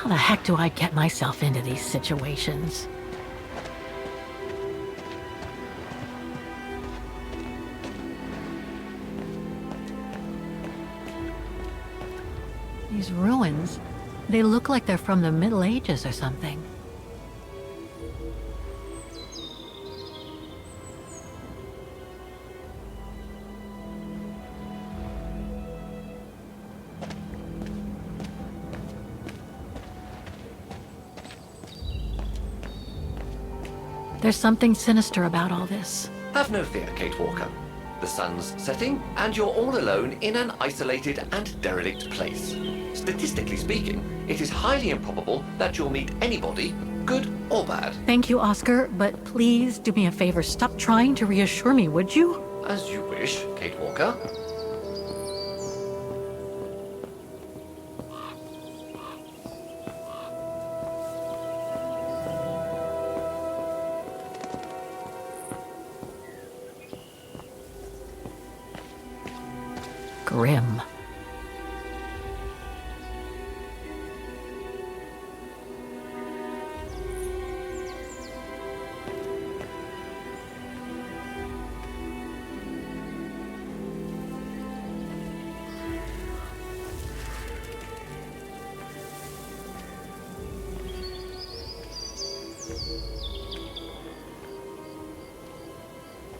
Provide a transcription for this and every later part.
How the heck do I get myself into these situations? These ruins, they look like they're from the Middle Ages or something. There's something sinister about all this. Have no fear, Kate Walker. The sun's setting, and you're all alone in an isolated and derelict place. Statistically speaking, it is highly improbable that you'll meet anybody, good or bad. Thank you, Oscar, but please do me a favor. Stop trying to reassure me, would you? As you wish, Kate Walker. Grim.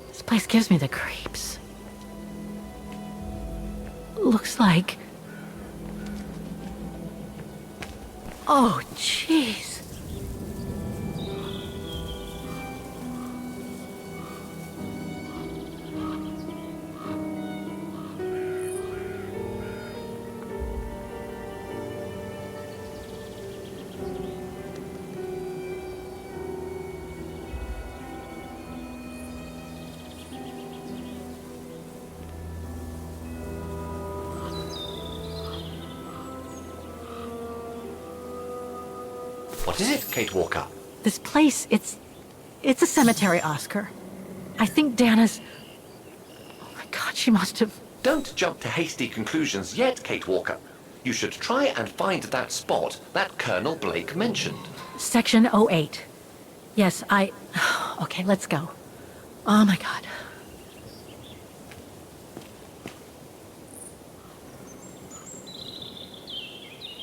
This place gives me the creeps. Looks like... Oh, jeez. What is it, Kate Walker? This place, it's a cemetery, Oscar. I think Dana's... Oh my God, she must have... Don't jump to hasty conclusions yet, Kate Walker. You should try and find that spot that Colonel Blake mentioned. Section 08. Yes, Okay, let's go. Oh my God.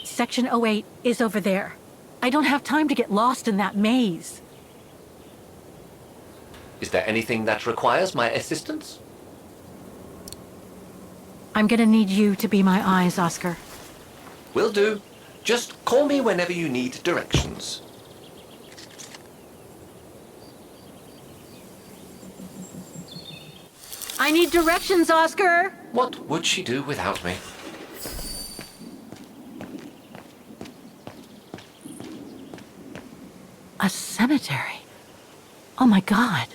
Section 08 is over there. I don't have time to get lost in that maze. Is there anything that requires my assistance? I'm gonna need you to be my eyes, Oscar. Will do. Just call me whenever you need directions. I need directions, Oscar! What would she do without me? A cemetery. Oh my God.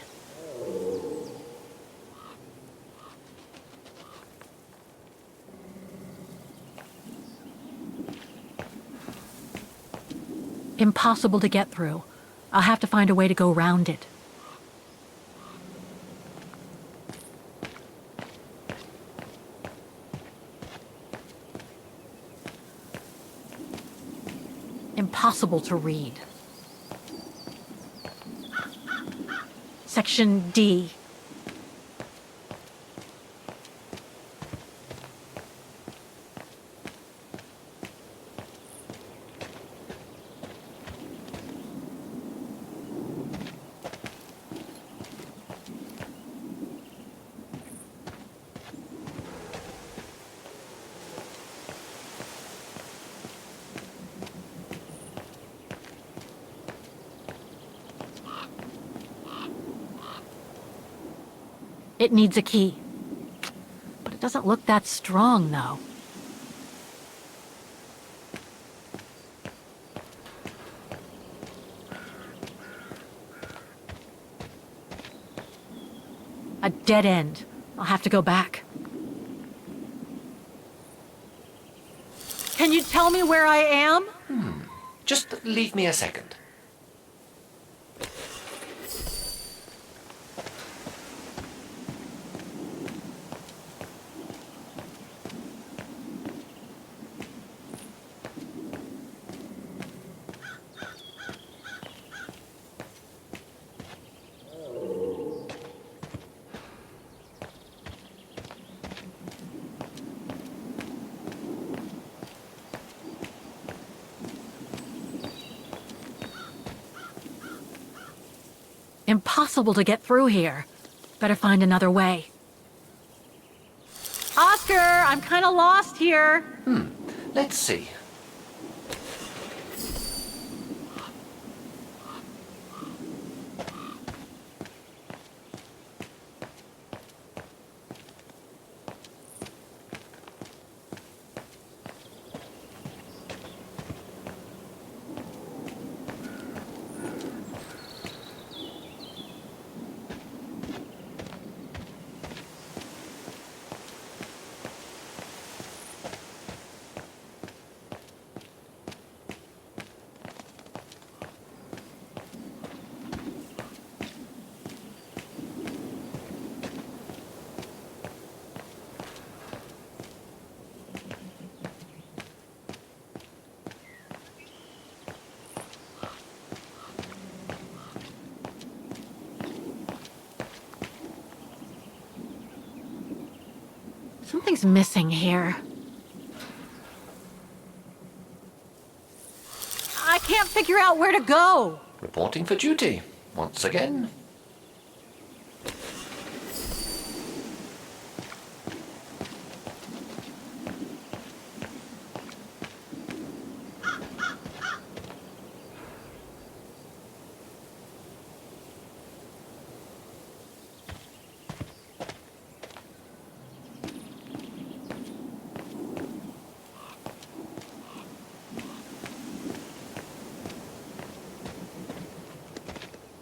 Impossible to get through. I'll have to find a way to go round it. Impossible to read. Section D. It needs a key. But it doesn't look that strong, though. A dead end. I'll have to go back. Can you tell me where I am? Just leave me a second. Impossible to get through here. Better find another way. Oscar, I'm kind of lost here. Let's see. Something's missing here. I can't figure out where to go. Reporting for duty. Once again.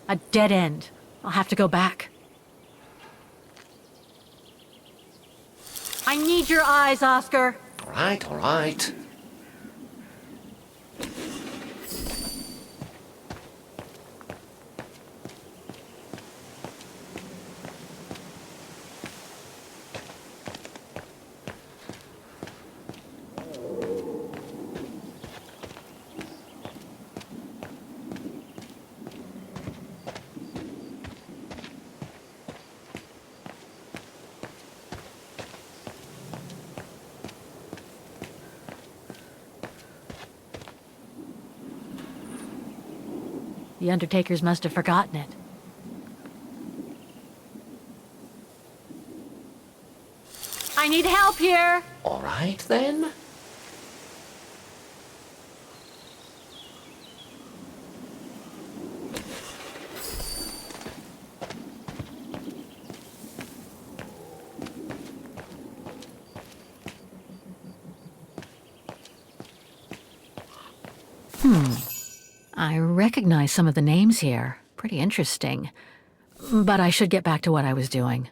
A dead end. I'll have to go back. I need your eyes, Oscar. All right, all right. The Undertakers must have forgotten it. I need help here! All right, then. I recognize some of the names here. Pretty interesting. But I should get back to what I was doing.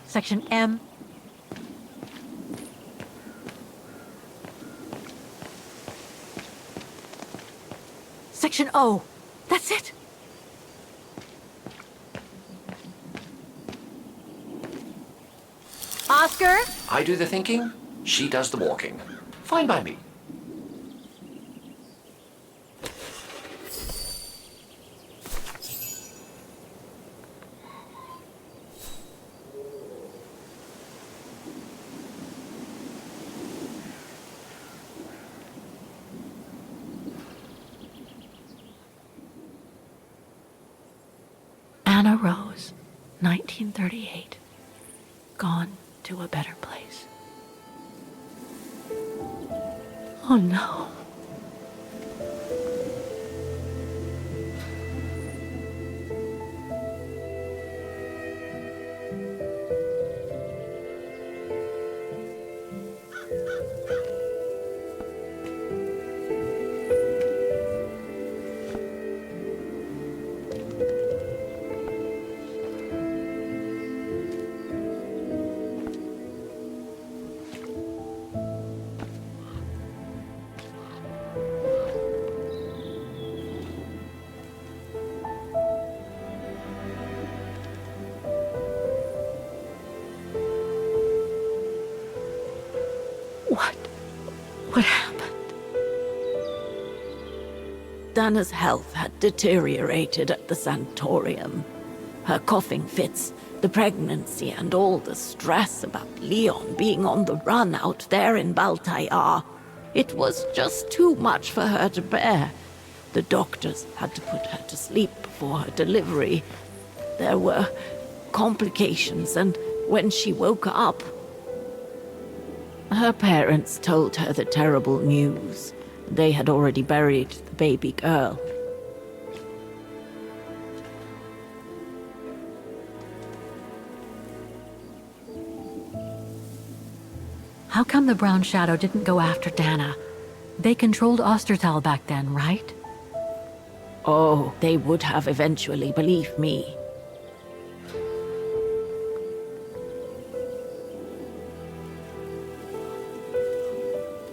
Section M. Section O. That's it. Oscar? I do the thinking, she does the walking. Fine by me. Anna Rose, 1938. Gone to a better place. Oh no. What happened? Dana's health had deteriorated at the sanatorium. Her coughing fits, the pregnancy, and all the stress about Leon being on the run out there in Baltayar. It was just too much for her to bear. The doctors had to put her to sleep before her delivery. There were complications, and when she woke up, her parents told her the terrible news. They had already buried the baby girl. How come the Brown Shadow didn't go after Dana? They controlled Ostertal back then, right? Oh, they would have eventually, believe me.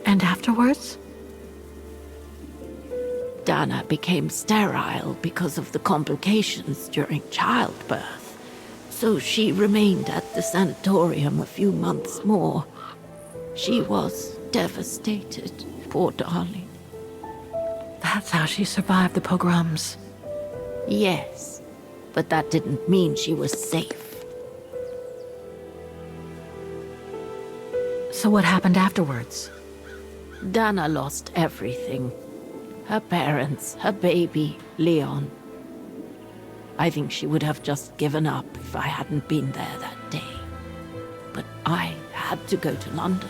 And afterwards? Dana became sterile because of the complications during childbirth. So she remained at the sanatorium a few months more. She was devastated, poor darling. That's how she survived the pogroms. Yes, but that didn't mean she was safe. So what happened afterwards? Dana lost everything. Her parents, her baby, Leon. I think she would have just given up if I hadn't been there that day. But I had to go to London.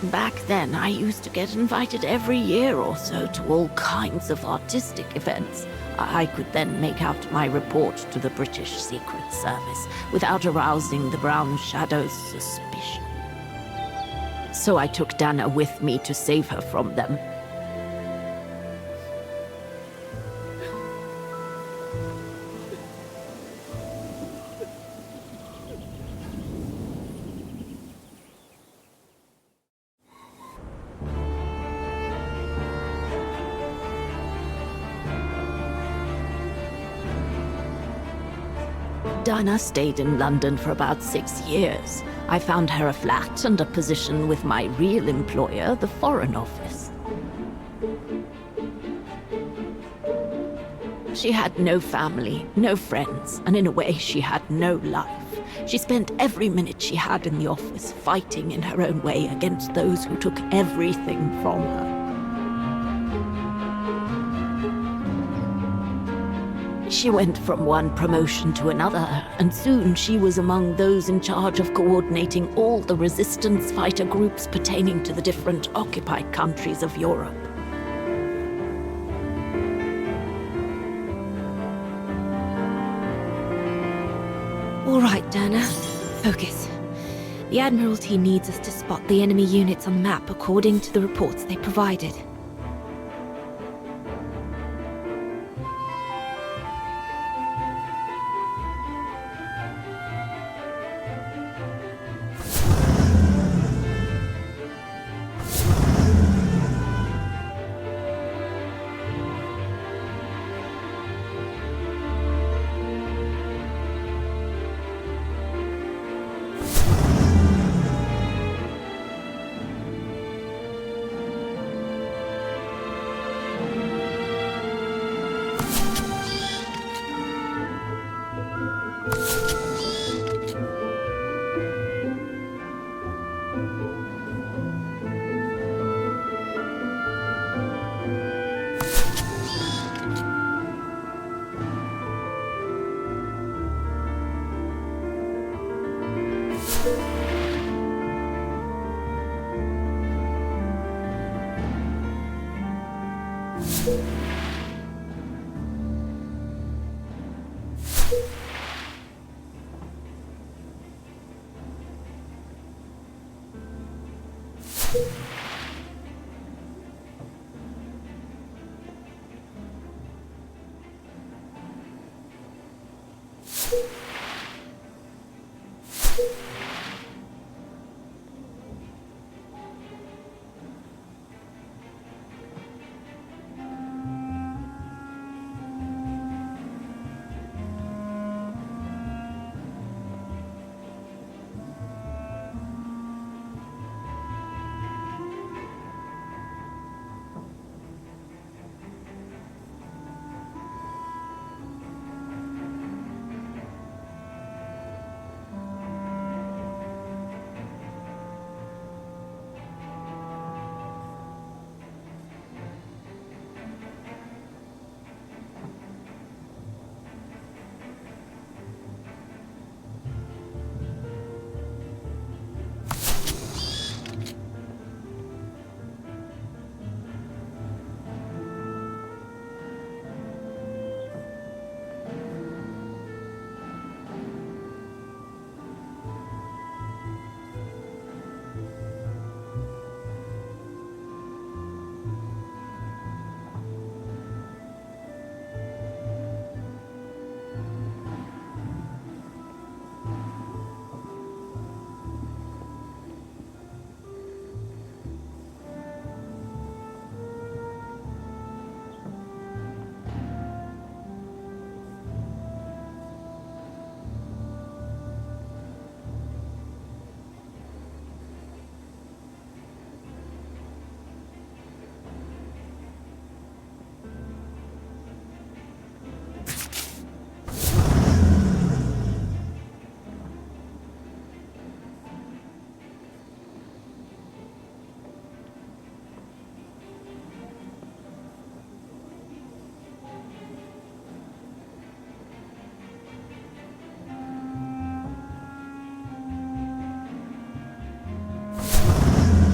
Back then, I used to get invited every year or so to all kinds of artistic events. I could then make out my report to the British Secret Service without arousing the Brown Shadow's suspicion. So I took Dana with me to save her from them. Dana stayed in London for about 6 years. I found her a flat and a position with my real employer, the Foreign Office. She had no family, no friends, and in a way she had no life. She spent every minute she had in the office fighting in her own way against those who took everything from her. She went from one promotion to another, and soon she was among those in charge of coordinating all the resistance fighter groups pertaining to the different occupied countries of Europe. All right, Dana. Focus. The Admiralty needs us to spot the enemy units on the map according to the reports they provided.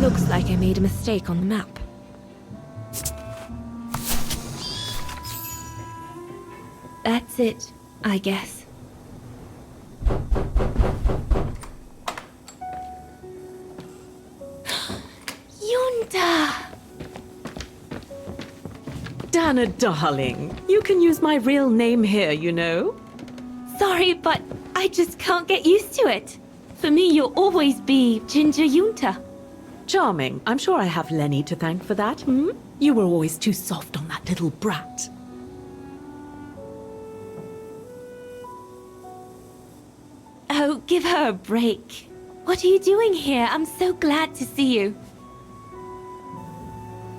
Looks like I made a mistake on the map. That's it, I guess. Yunta! Dana, darling, you can use my real name here, you know. Sorry, but I just can't get used to it. For me, you'll always be Ginger Yunta. Charming. I'm sure I have Lenny to thank for that, hmm? You were always too soft on that little brat. Oh, give her a break. What are you doing here? I'm so glad to see you.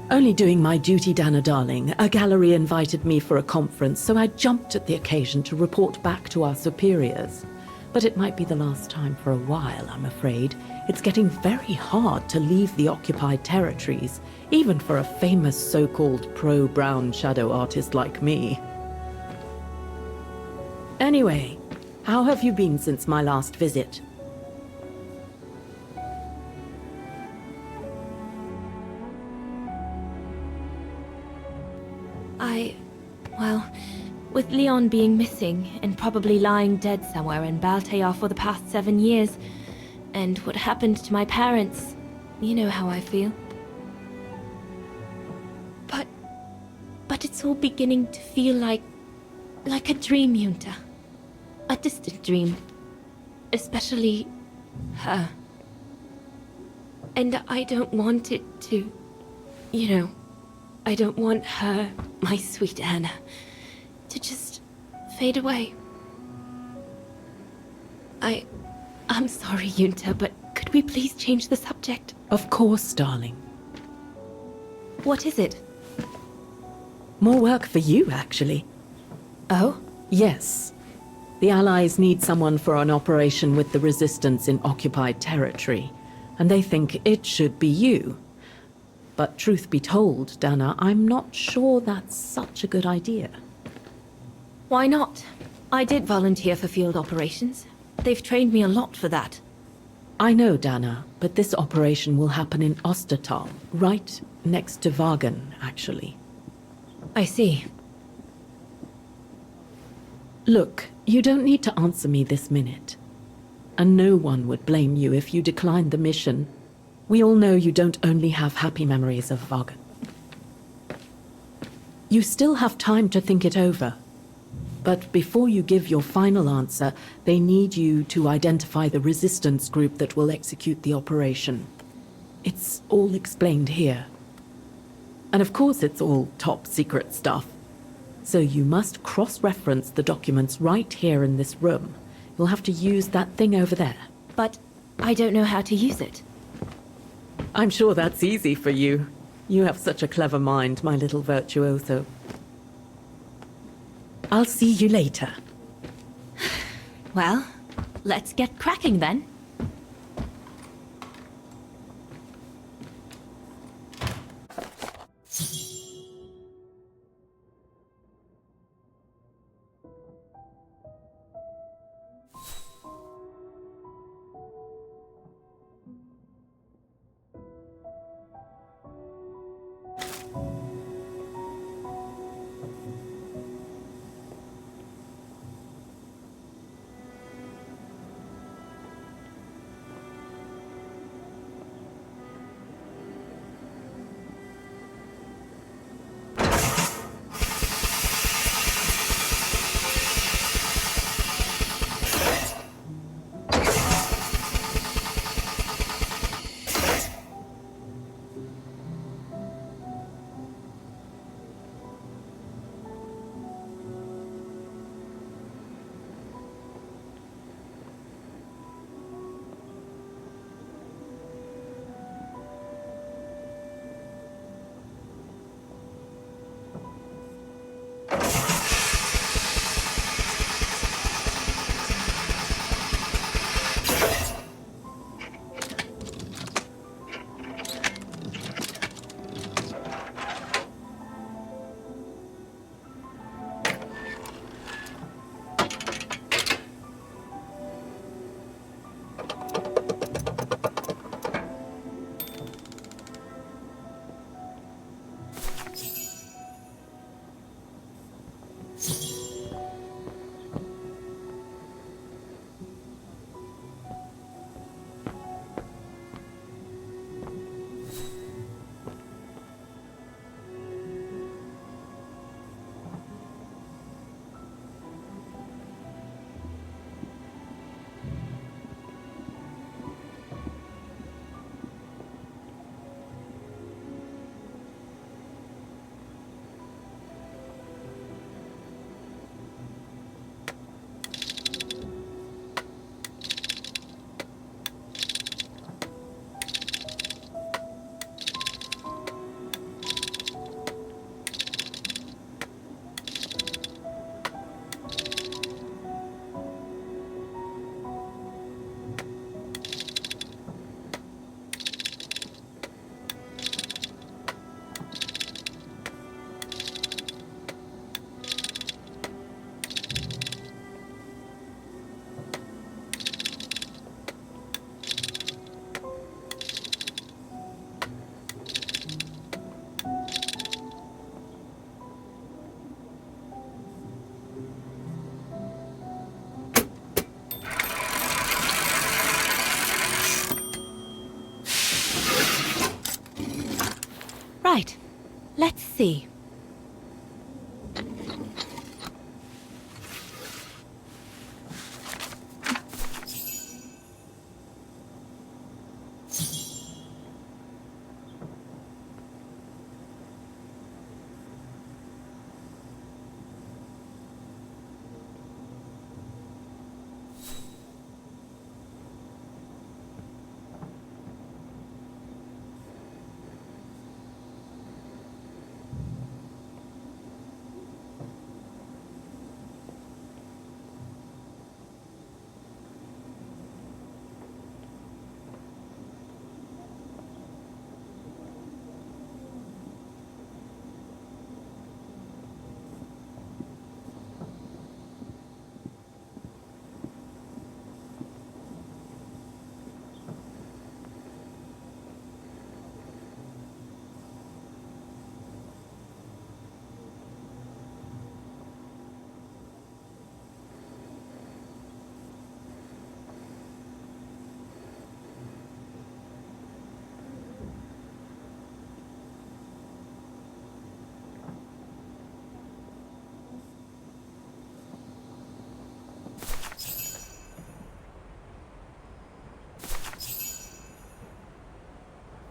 Only doing my duty, Dana, darling. A gallery invited me for a conference, so I jumped at the occasion to report back to our superiors. But it might be the last time for a while, I'm afraid. It's getting very hard to leave the occupied territories, even for a famous so-called pro-brown shadow artist like me. Anyway, how have you been since my last visit? Well, with Leon being missing and probably lying dead somewhere in Baltear for the past 7 years, and what happened to my parents, you know how I feel. But it's all beginning to feel like a dream, Yunta. A distant dream. Especially her. And I don't want it to, I don't want her, my sweet Anna, to just fade away. I'm sorry, Yunta, but could we please change the subject? Of course, darling. What is it? More work for you, actually. Oh? Yes. The Allies need someone for an operation with the Resistance in occupied territory, and they think it should be you. But truth be told, Dana, I'm not sure that's such a good idea. Why not? I did volunteer for field operations. They've trained me a lot for that. I know, Dana, but this operation will happen in Ostertal, right next to Wagen, actually. I see. Look, you don't need to answer me this minute. And no one would blame you if you declined the mission. We all know you don't only have happy memories of Wagen. You still have time to think it over. But before you give your final answer, they need you to identify the resistance group that will execute the operation. It's all explained here. And of course it's all top secret stuff. So you must cross-reference the documents right here in this room. You'll have to use that thing over there. But I don't know how to use it. I'm sure that's easy for you. You have such a clever mind, my little virtuoso. I'll see you later. Well, let's get cracking then. see.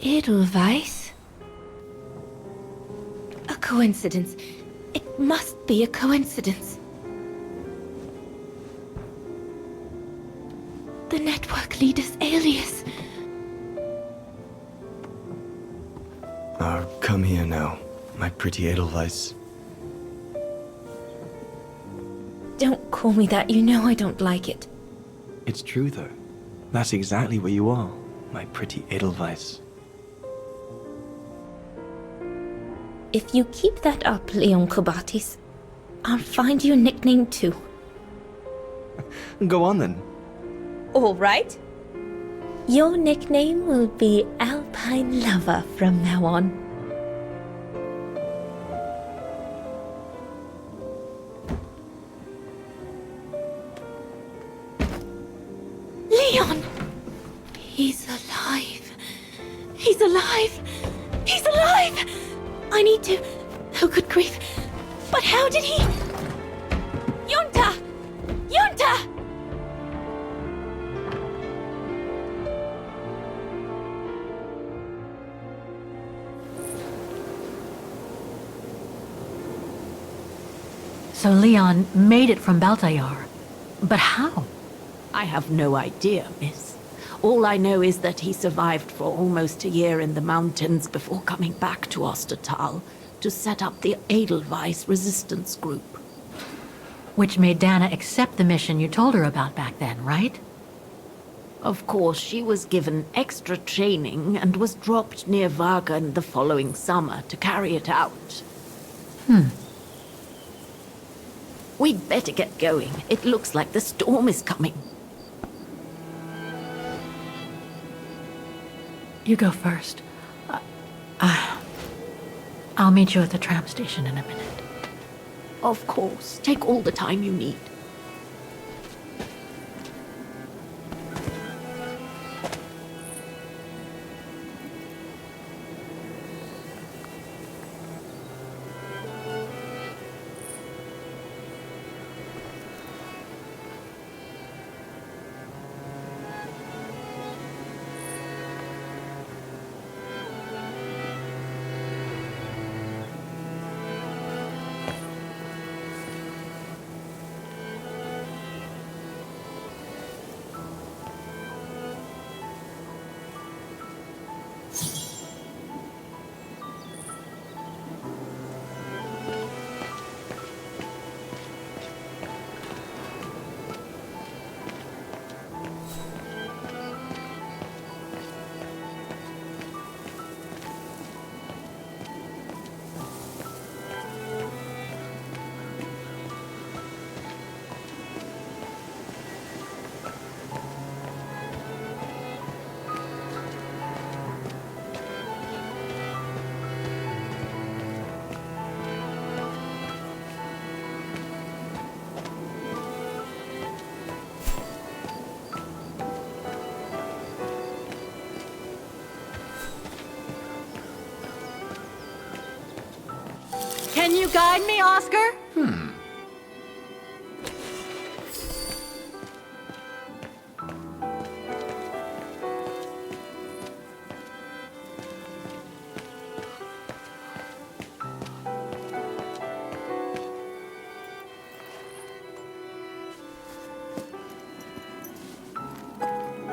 Edelweiss? A coincidence. It must be a coincidence. The network leader's alias. Come here now, my pretty Edelweiss. Don't call me that, you know I don't like it. It's true, though. That's exactly what you are, my pretty Edelweiss. If you keep that up, Leon Kobatis, I'll find you a nickname too. Go on, then. All right. Your nickname will be Alpine Lover from now on. Leon! He's alive. He's alive. He's alive! I need to... Oh, good grief. But how did he... Yunta! Yunta! So Leon made it from Baltayar. But how? I have no idea, miss. All I know is that he survived for almost a year in the mountains before coming back to Ostertal to set up the Edelweiss resistance group. Which made Dana accept the mission you told her about back then, right? Of course, she was given extra training and was dropped near Vagan the following summer to carry it out. We'd better get going. It looks like the storm is coming. You go first. I'll meet you at the tram station in a minute. Of course. Take all the time you need. Can you guide me, Oscar?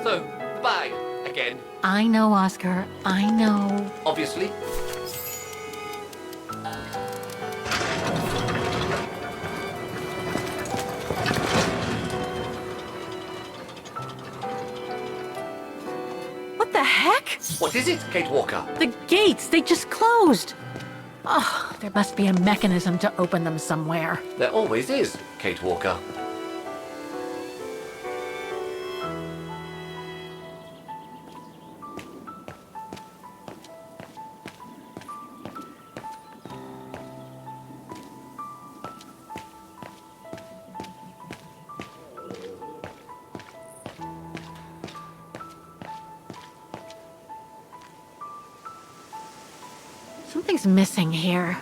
So, the bag, again, I know, Oscar. I know. obviously. What the heck? What is it, Kate Walker? The gates, they just closed. Oh, there must be a mechanism to open them somewhere. There always is, Kate Walker. Something's missing here.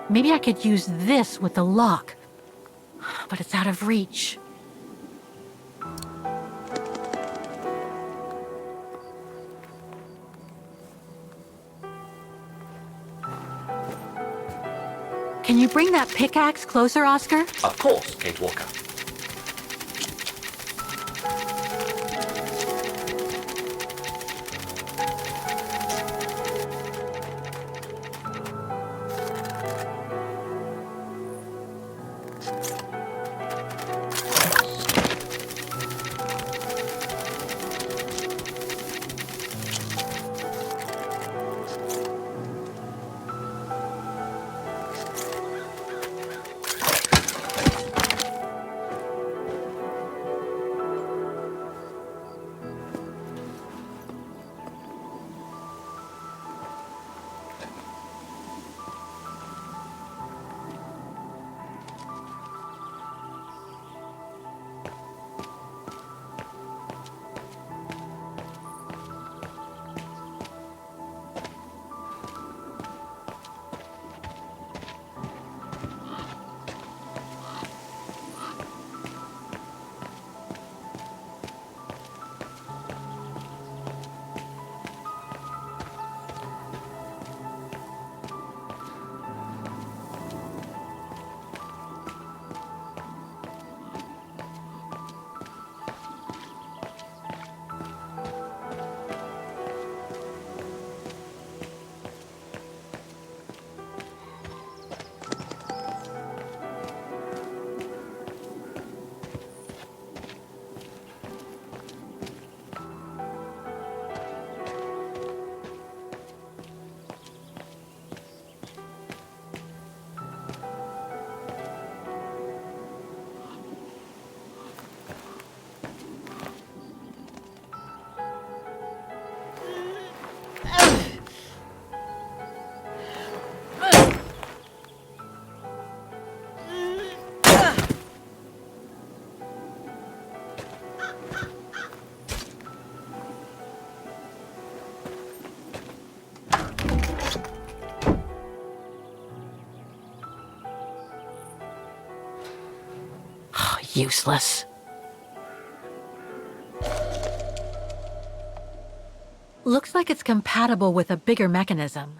Maybe I could use this with the lock, but it's out of reach. Can you bring that pickaxe closer, Oscar? Of course, Kate Walker. Useless. Looks like it's compatible with a bigger mechanism.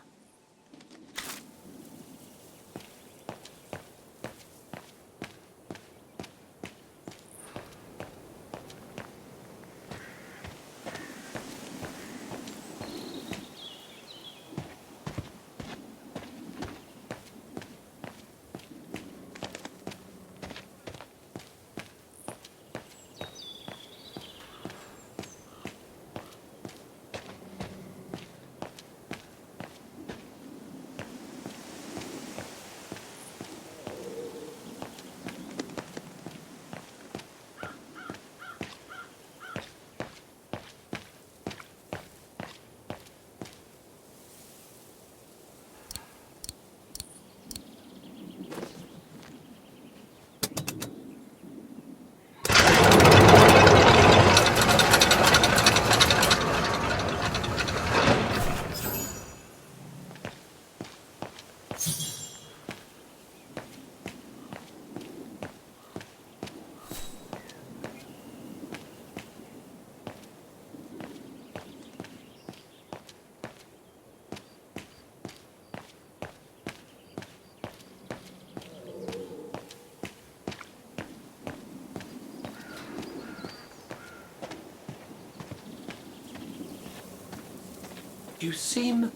You seem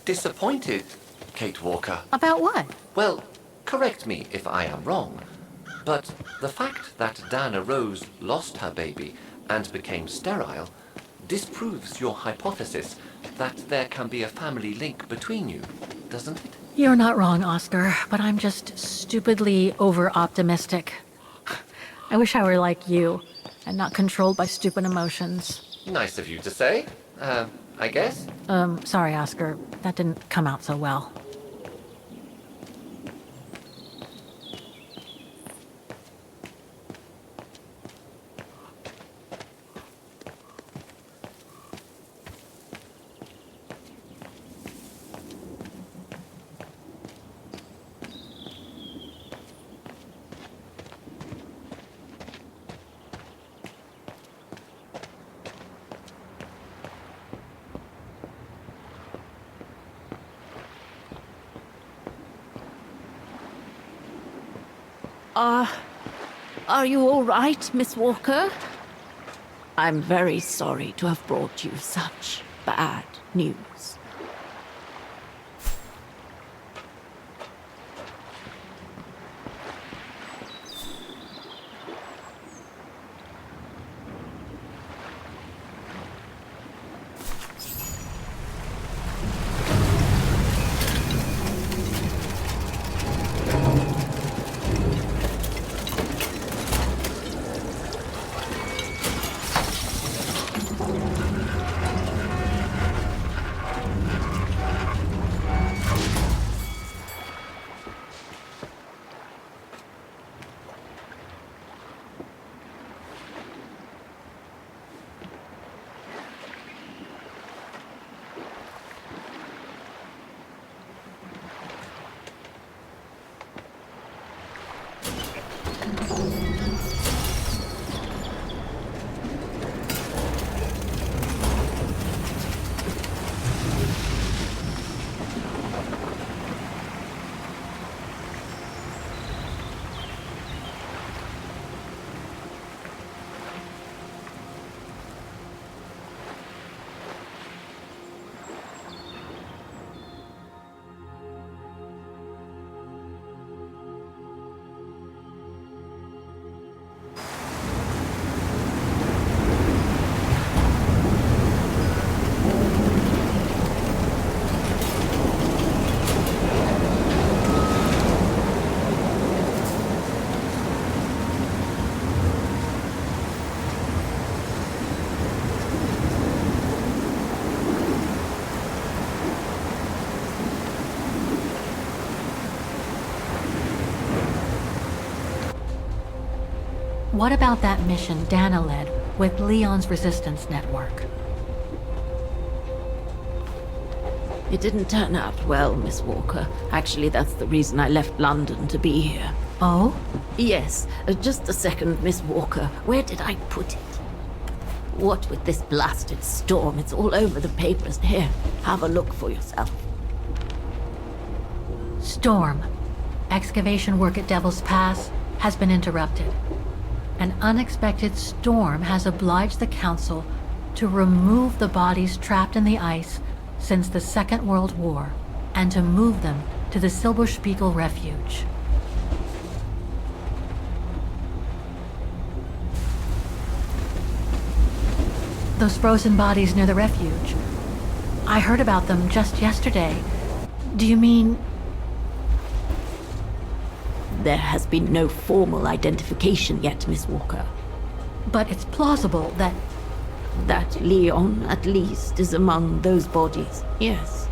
disappointed, Kate Walker. About what? Well, correct me if I am wrong, but the fact that Dana Rose lost her baby and became sterile disproves your hypothesis that there can be a family link between you, doesn't it? You're not wrong, Oscar, but I'm just stupidly over-optimistic. I wish I were like you, and not controlled by stupid emotions. Nice of you to say, I guess. Sorry, Oscar. That didn't come out so well. Are you all right, Miss Walker? I'm very sorry to have brought you such bad news. What about that mission Dana led with Leon's resistance network? It didn't turn out well, Miss Walker. Actually, that's the reason I left London to be here. Oh? Yes, just a second, Miss Walker. Where did I put it? What with this blasted storm? It's all over the papers. Here, have a look for yourself. Storm. Excavation work at Devil's Pass has been interrupted. An unexpected storm has obliged the Council to remove the bodies trapped in the ice since the Second World War and to move them to the Silberspiegel Refuge. Those frozen bodies near the refuge. I heard about them just yesterday. Do you mean... There has been no formal identification yet, Miss Walker. But it's plausible that... That Leon, at least, is among those bodies, yes.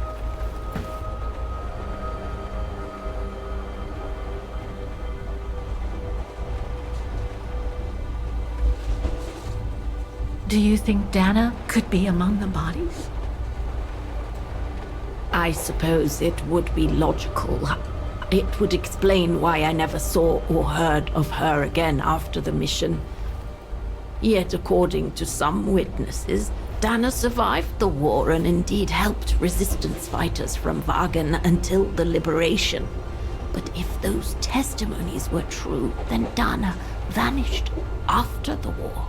Do you think Dana could be among the bodies? I suppose it would be logical. It would explain why I never saw or heard of her again after the mission. Yet, according to some witnesses, Dana survived the war and indeed helped resistance fighters from Wagen until the liberation. But if those testimonies were true, then Dana vanished after the war.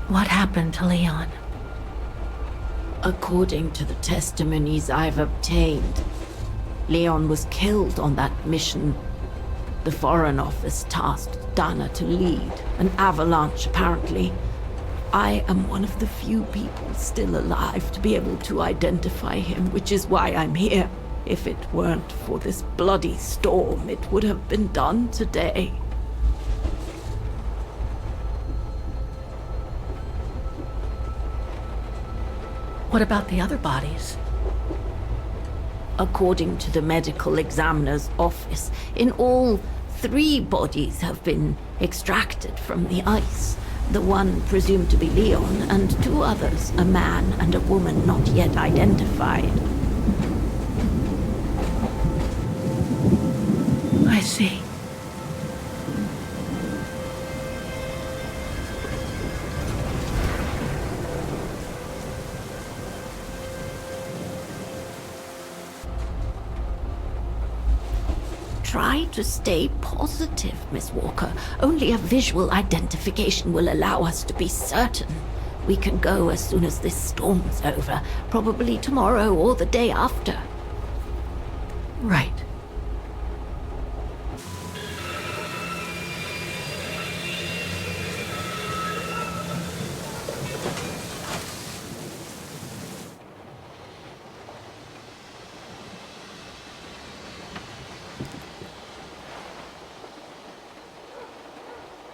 What happened to Leon? According to the testimonies I've obtained, Leon was killed on that mission. The Foreign Office tasked Dana to lead an avalanche, apparently. I am one of the few people still alive to be able to identify him, which is why I'm here. If it weren't for this bloody storm, it would have been done today. What about the other bodies? According to the medical examiner's office, in all, 3 bodies have been extracted from the ice. The one presumed to be Leon, and 2 others, a man and a woman not yet identified. I see. Try to stay positive, Miss Walker. Only a visual identification will allow us to be certain. We can go as soon as this storm's over, probably tomorrow or the day after. Right.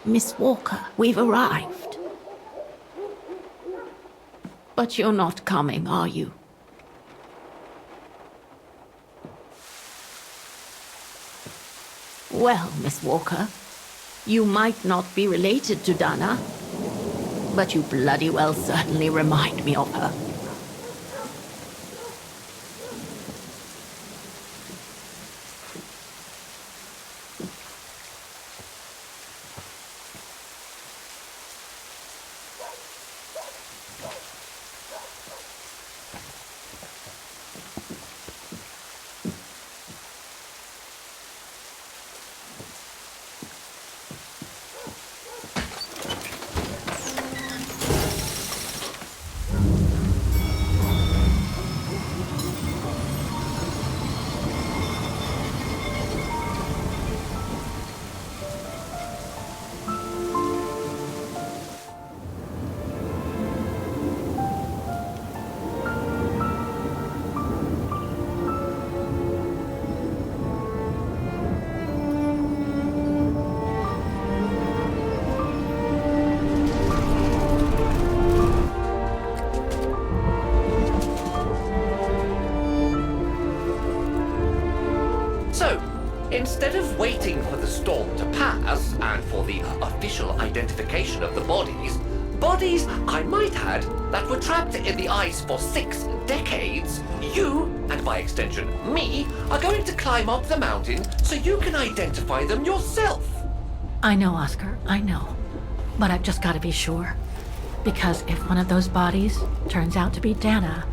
Miss Walker, we've arrived. But you're not coming, are you? Well, Miss Walker, you might not be related to Dana, but you bloody well certainly remind me of her. Instead of waiting for the storm to pass and for the official identification of the bodies, I might add, that were trapped in the ice for 6 decades, you, and by extension me, are going to climb up the mountain so you can identify them yourself. I know, Oscar, I know. But I've just got to be sure. Because if one of those bodies turns out to be Dana,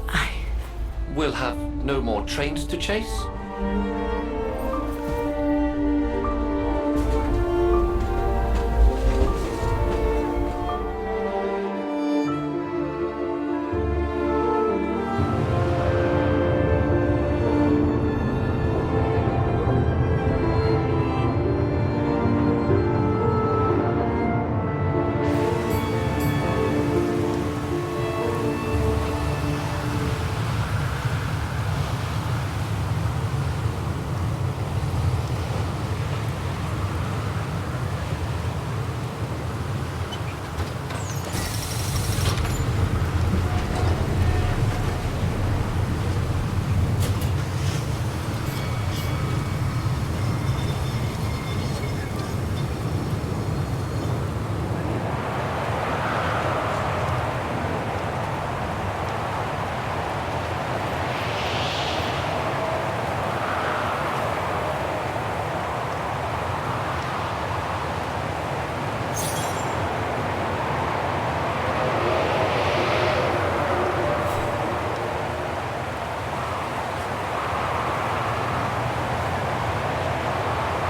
I... We'll have no more trains to chase?